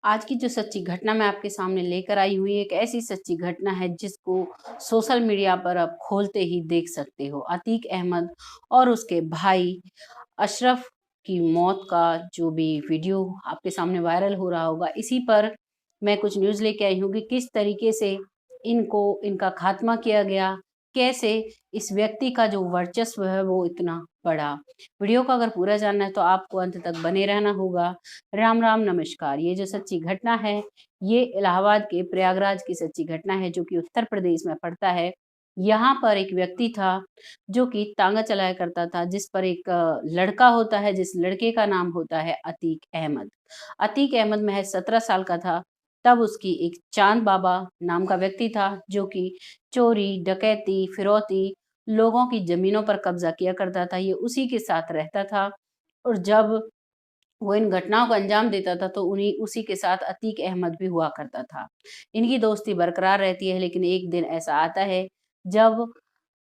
आज की जो सच्ची घटना मैं आपके सामने लेकर आई हूँ, ये एक ऐसी सच्ची घटना है जिसको सोशल मीडिया पर आप खोलते ही देख सकते हो। अतीक अहमद और उसके भाई अशरफ की मौत का जो भी वीडियो आपके सामने वायरल हो रहा होगा, इसी पर मैं कुछ न्यूज़ लेके आई हूँ कि किस तरीके से इनका खात्मा किया गया, कैसे इस व्यक्ति का जो वर्चस्व है वो इतना बढ़ा। वीडियो को अगर पूरा जानना है तो आपको अंत तक बने रहना होगा। राम राम नमस्कार। ये जो सच्ची घटना है, ये इलाहाबाद के प्रयागराज की सच्ची घटना है जो कि उत्तर प्रदेश में पड़ता है। यहाँ पर एक व्यक्ति था जो कि तांगा चलाया करता था, जिस पर एक लड़का होता है, जिस लड़के का नाम होता है अतीक अहमद। अतीक अहमद महज 17 साल का था। तब उसकी एक चांद बाबा नाम का व्यक्ति था जो कि चोरी, डकैती, फिरौती, लोगों की जमीनों पर कब्जा किया करता था। ये उसी के साथ रहता था और जब वो इन घटनाओं को अंजाम देता था तो उन्हीं उसी के साथ अतीक अहमद भी हुआ करता था। इनकी दोस्ती बरकरार रहती है, लेकिन एक दिन ऐसा आता है जब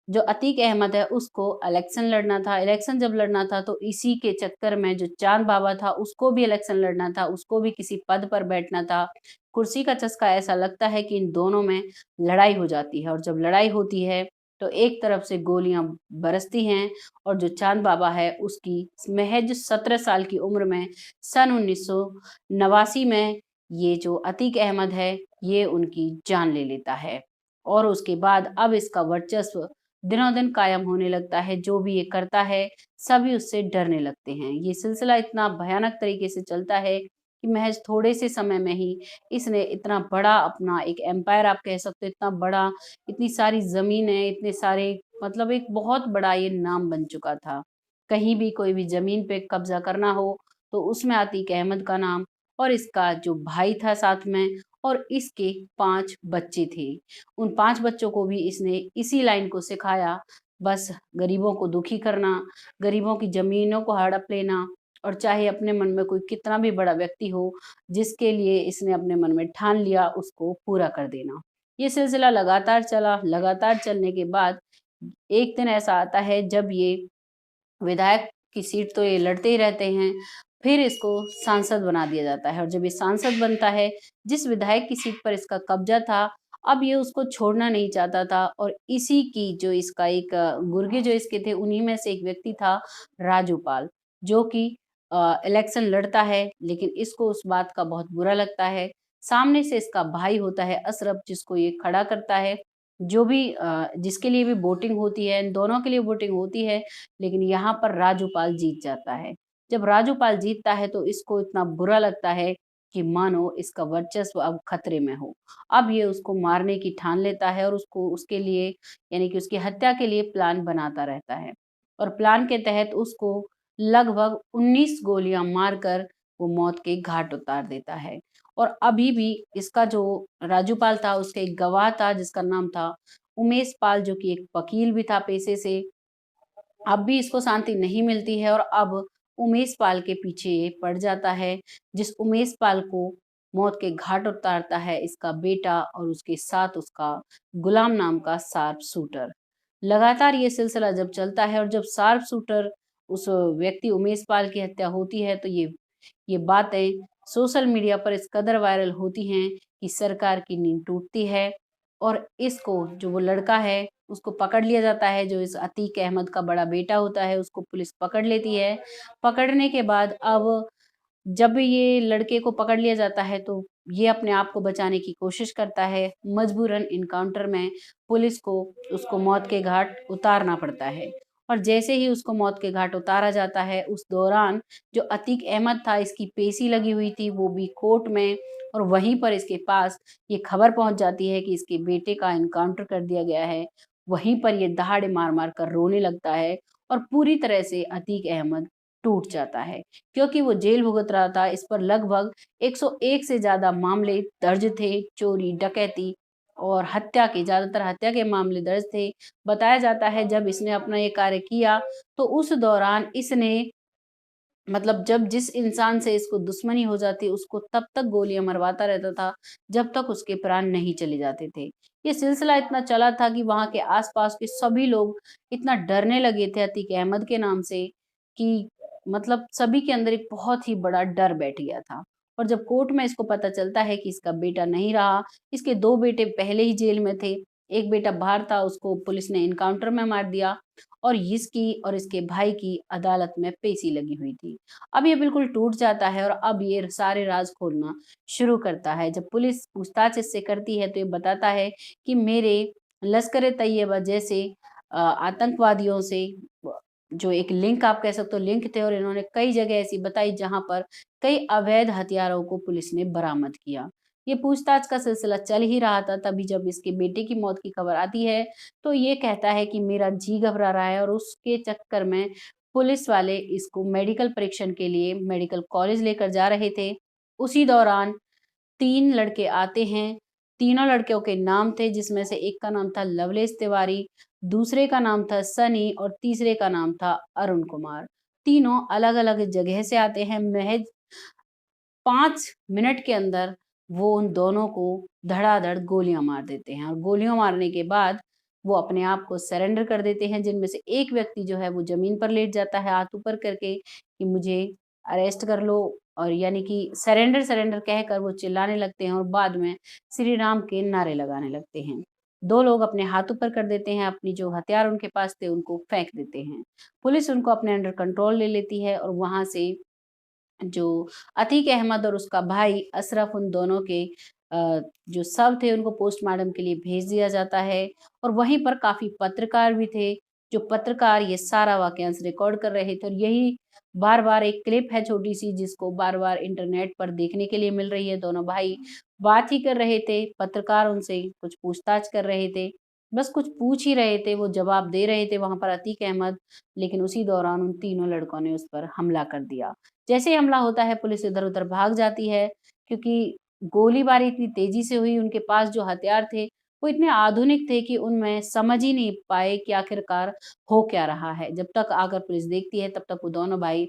जो अतीक अहमद है उसको इलेक्शन लड़ना था। इलेक्शन जब लड़ना था तो इसी के चक्कर में जो चांद बाबा था उसको भी इलेक्शन लड़ना था, उसको भी किसी पद पर बैठना था। कुर्सी का चस्का ऐसा लगता है कि इन दोनों में लड़ाई हो जाती है और जब लड़ाई होती है तो एक तरफ से गोलियां बरसती हैं और जो चांद बाबा है उसकी महज 17 साल की उम्र में सन 1989 में ये जो अतीक अहमद है ये उनकी जान ले लेता है। और उसके बाद अब इसका वर्चस्व दिनों दिन कायम होने लगता है। जो भी ये करता है सभी उससे डरने लगते हैं। ये सिलसिला इतना भयानक तरीके से चलता है कि महज थोड़े से समय में ही इसने इतना बड़ा अपना एक एम्पायर आप कह सकते हो, इतना बड़ा, इतनी सारी ज़मीनें, इतने सारे, मतलब एक बहुत बड़ा ये नाम बन चुका था। कहीं भी कोई भी ज़मीन पे कब्ज़ा करना हो तो उसमें अतीक अहमद का नाम, और इसका जो भाई था साथ में, और इसके 5 बच्चे थे। उन 5 बच्चों को भी इसने इसी लाइन को सिखाया, बस गरीबों को दुखी करना, गरीबों की ज़मीनों को हड़प लेना, और चाहे अपने मन में कोई कितना भी बड़ा व्यक्ति हो, जिसके लिए इसने अपने मन में ठान लिया उसको पूरा कर देना। ये सिलसिला लगातार चला, लगातार चलने के बाद एक दिन ऐसा आता है जब ये विधायक की सीट तो ये लड़ते ही रहते हैं, फिर इसको सांसद बना दिया जाता है और जब ये सांसद बनता है, जिस विधायक की सीट पर इसका कब्जा था, अब ये उसको छोड़ना नहीं चाहता था और इसी की जो इसका एक गुर्गे जो इसके थे, उन्हीं में से एक व्यक्ति था राजूपाल, जो कि इलेक्शन लड़ता है, लेकिन इसको उस बात का बहुत बुरा लगता है। सामने से इसका भाई होता है अशरफ, जिसको ये खड़ा करता है, जो भी जिसके लिए भी वोटिंग होती है, इन दोनों के लिए वोटिंग होती है, लेकिन यहाँ पर राजूपाल जीत जाता है। जब राजूपाल जीतता है तो इसको इतना बुरा लगता है कि मानो इसका वर्चस्व अब खतरे में हो। अब ये उसको मारने की ठान लेता है और उसको उसके लिए, यानी कि उसकी हत्या के लिए प्लान बनाता रहता है और प्लान के तहत उसको लगभग 19 गोलियां मारकर वो मौत के घाट उतार देता है। और अभी भी इसका जो राजूपाल था उसका एक गवाह था जिसका नाम था उमेश पाल, जो कि एक वकील भी था पेशे से। अब भी इसको शांति नहीं मिलती है और अब उमेश पाल के पीछे ये पड़ जाता है, जिस उमेश पाल को मौत के घाट उतारता है इसका बेटा और उसके साथ उसका गुलाम नाम का शार्प शूटर। लगातार ये सिलसिला जब चलता है और जब शार्प शूटर उस व्यक्ति उमेश पाल की हत्या होती है तो ये बातें सोशल मीडिया पर इस कदर वायरल होती हैं कि सरकार की नींद टूटती है और इसको, जो वो लड़का है, उसको पकड़ लिया जाता है। जो इस अतीक अहमद का बड़ा बेटा होता है उसको पुलिस पकड़ लेती है। पकड़ने के बाद अब जब ये लड़के को पकड़ लिया जाता है तो ये अपने आप को बचाने की कोशिश करता है। मजबूरन इनकाउंटर में पुलिस को उसको मौत के घाट उतारना पड़ता है और जैसे ही उसको मौत के घाट उतारा जाता है उस दौरान जो अतीक अहमद था, इसकी पेशी लगी हुई थी, वो भी कोर्ट में, और वहीं पर इसके पास ये खबर पहुंच जाती है कि इसके बेटे का इनकाउंटर कर दिया गया है। वहीं पर ये दहाड़े मार मार कर रोने लगता है और पूरी तरह से अतीक अहमद टूट जाता है, क्योंकि वो जेल भुगत रहा था। इस पर लगभग 101 से ज़्यादा मामले दर्ज थे, चोरी, डकैती और हत्या के, ज़्यादातर हत्या के मामले दर्ज थे। बताया जाता है जब इसने अपना ये कार्य किया तो उस दौरान इसने, मतलब जब जिस इंसान से इसको दुश्मनी हो जाती उसको तब तक गोलियां मरवाता रहता था जब तक उसके प्राण नहीं चले जाते थे। ये सिलसिला इतना चला था कि वहां के आसपास के सभी लोग इतना डरने लगे थे अतीक अहमद के नाम से कि मतलब सभी के अंदर एक बहुत ही बड़ा डर बैठ गया था। और जब कोर्ट में इसको पता चलता है कि इसका बेटा नहीं रहा, इसके 2 बेटे पहले ही जेल में थे, एक बेटा बाहर था, उसको पुलिस ने एनकाउंटर में मार दिया और इसकी और इसके भाई की अदालत में पेशी लगी हुई थी। अब ये बिल्कुल टूट जाता है और अब ये सारे राज खोलना शुरू करता है। जब पुलिस पूछताछ इससे करती है तो ये बताता है कि मेरे लश्कर-ए-तैयबा जैसे आतंकवादियों से जो एक लिंक आप कह सकते हो लिंक थे और इन्होंने कई जगह ऐसी बताई जहाँ पर कई अवैध हथियारों को पुलिस ने बरामद किया। ये पूछताछ का सिलसिला चल ही रहा था, तभी जब इसके बेटे की मौत की खबर आती है, तो ये कहता है कि मेरा जी घबरा रहा है और उसके चक्कर में पुलिस वाले इसको मेडिकल परीक्षण के लिए मेडिकल कॉलेज लेकर जा रहे थे। उसी दौरान 3 लड़के आते हैं, तीनों लड़कियों के नाम थे जिसमें से एक का नाम था लवलेश तिवारी, दूसरे का नाम था सनी और तीसरे का नाम था अरुण कुमार। तीनों अलग-अलग जगह से आते हैं, महज़ 5 मिनट के अंदर वो उन दोनों को धड़ाधड़ गोलियाँ मार देते हैं और गोलियाँ मारने के बाद वो अपने आप को सरेंडर कर देते हैं, जिनमें से एक व्यक्ति जो है वो ज़मीन पर लेट जाता है हाथ ऊपर करके कि मुझे अरेस्ट कर लो और यानी कि सरेंडर सरेंडर कहकर वो चिल्लाने लगते हैं और बाद में श्री राम के नारे लगाने लगते हैं। 2 लोग अपने हाथ ऊपर कर देते हैं, अपनी जो हथियार उनके पास थे उनको फेंक देते हैं। पुलिस उनको अपने अंडर कंट्रोल ले लेती है और वहाँ से जो अतीक अहमद और उसका भाई अशरफ उन दोनों के जो शव थे उनको पोस्टमार्टम के लिए भेज दिया जाता है और वहीं पर काफ़ी पत्रकार भी थे, जो पत्रकार ये सारा वाकयांश रिकॉर्ड कर रहे थे और यही बार-बार एक क्लिप है छोटी-सी जिसको बार-बार इंटरनेट पर देखने के लिए मिल रही है। दोनों भाई बात ही कर रहे थे, पत्रकार उनसे कुछ पूछताछ कर रहे थे, बस कुछ पूछ ही रहे थे, वो जवाब दे रहे थे वहाँ पर अतीक अहमद, लेकिन उसी दौरान उन तीनों लड़कों ने उस पर हमला कर दिया। जैसे ही हमला होता है पुलिस इधर-उधर भाग जाती है क्योंकि गोलीबारी इतनी तेज़ी से हुई, उनके पास जो हथियार थे वो इतने आधुनिक थे कि उनमें समझ ही नहीं पाए कि आखिरकार हो क्या रहा है। जब तक आकर पुलिस देखती है तब तक वो दोनों भाई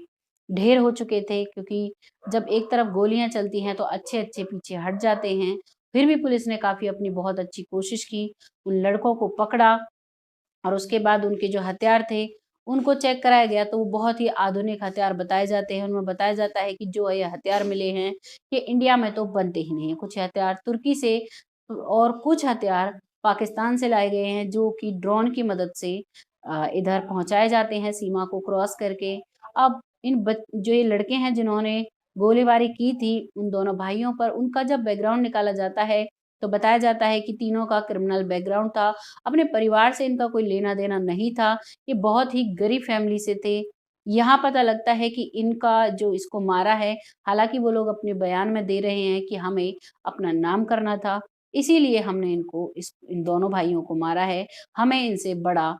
ढेर हो चुके थे क्योंकि जब एक तरफ गोलियाँ चलती हैं तो अच्छे-अच्छे पीछे हट जाते हैं। फिर भी पुलिस ने काफ़ी अपनी बहुत अच्छी कोशिश की, उन लड़कों को पकड़ा और उसके बाद उनके जो हथियार थे, उनको चेक कराया गया तो वो बहुत ही आधुनिक हथियार बताए जाते हैं। उनमें बताया जाता है कि जो ये हथियार मिले हैं, ये इंडिया में तो बनते ही नहीं हैं। कुछ हथियार तुर्की से और कुछ हथियार पाकिस्तान से लाए गए हैं जो कि ड्रोन की मदद से इधर पहुँचाए जाते हैं सीमा को क्रॉस करके। अब इन बच जो ये लड़के हैं जिन्होंने गोलीबारी की थी उन दोनों भाइयों पर, उनका जब बैकग्राउंड निकाला जाता है, तो बताया जाता है कि तीनों का क्रिमिनल बैकग्राउंड था। अपने परिवार से इनका कोई लेना-देना नहीं था। ये बहुत ही गरीब फैमिली से थे। यहाँ पता लगता है कि इनका जो इसको मारा है, हालाँकि वो लोग अपने बयान में दे रहे हैं कि हमें अपना नाम करना था, इसीलिए हमने इनको इन दोनों भाइयों को मारा है। हमें इनसे बड़ा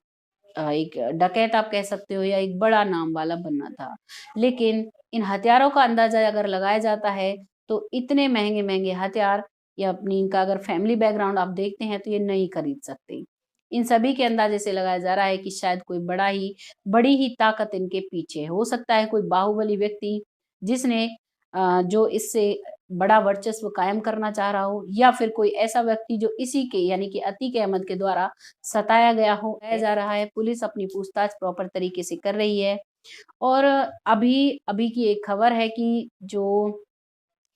एक डकैत आप कह सकते हो या एक बड़ा नाम वाला बनना था। लेकिन इन हथियारों का अंदाज़ा अगर लगाया जाता है, तो इतने महँगे-महँगे हथियार या अपनी इनका अगर फैमिली बैकग्राउंड आप देखते हैं तो ये नहीं खरीद सकते। इन सभी के अंदाज़े से लगाया जा रहा है कि शायद कोई बड़ी ही ताकत इनके पीछे है। हो सकता है कोई बाहुबली व्यक्ति जिसने जो इससे बड़ा वर्चस्व कायम करना चाह रहा हो या फिर कोई ऐसा व्यक्ति जो इसी के यानी कि अतीक अहमद के द्वारा सताया गया हो, बताया जा रहा है। पुलिस अपनी पूछताछ प्रॉपर तरीके से कर रही है और अभी अभी की एक खबर है कि जो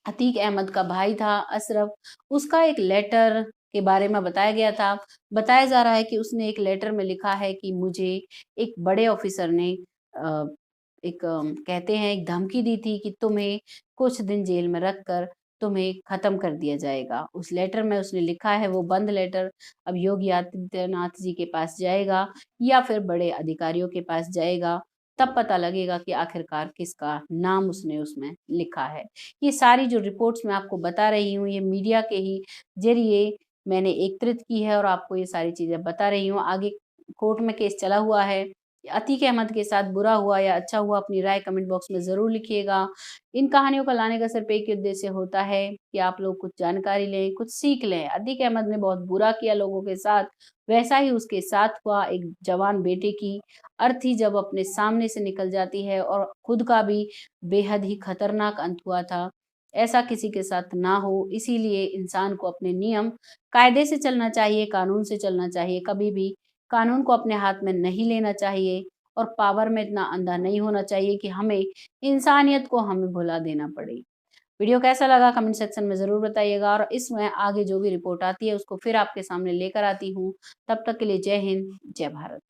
अतीक अहमद का भाई था अशरफ, उसका एक लेटर के बारे में बताया गया था। बताया जा रहा है कि उसने एक लेटर में लिखा है कि मुझे एक बड़े ऑफ़िसर ने अ, कहते हैं एक धमकी दी थी कि तुम्हें कुछ दिन जेल में रखकर तुम्हें ख़त्म कर दिया जाएगा। उस लेटर में उसने लिखा है वो बंद लेटर अब योगी आदित्यनाथ जी के पास जाएगा या फिर बड़े अधिकारियों के पास जाएगा, तब पता लगेगा कि आखिरकार किसका नाम उसने उसमें लिखा है। ये सारी जो रिपोर्ट्स मैं आपको बता रही हूँ, ये मीडिया के ही ज़रिए मैंने एकत्रित की है और आपको ये सारी चीज़ें बता रही हूँ। आगे कोर्ट में केस चला हुआ है। अतीक अहमद के साथ बुरा हुआ या अच्छा हुआ, अपनी राय कमेंट बॉक्स में ज़रूर लिखिएगा। इन कहानियों को लाने का सिर्फ़ एक ही उद्देश्य होता है कि आप लोग कुछ जानकारी लें, कुछ सीख लें। अतीक अहमद ने बहुत बुरा किया लोगों के साथ, वैसा ही उसके साथ हुआ एक जवान बेटे की अर्थी जब अपने सामने से निकल जाती है और खुद का भी बेहद ही खतरनाक अंत हुआ था। ऐसा किसी के साथ ना हो, इसीलिए इंसान को अपने नियम कायदे से चलना चाहिए, कानून से चलना चाहिए। कभी भी कानून को अपने हाथ में नहीं लेना चाहिए और पावर में इतना अंधा नहीं होना चाहिए कि हमें इंसानियत को हमें भुला देना पड़े। वीडियो कैसा लगा कमेंट सेक्शन में ज़रूर बताइएगा और इसमें आगे जो भी रिपोर्ट आती है उसको फिर आपके सामने लेकर आती हूँ। तब तक के लिए जय हिंद, जय भारत।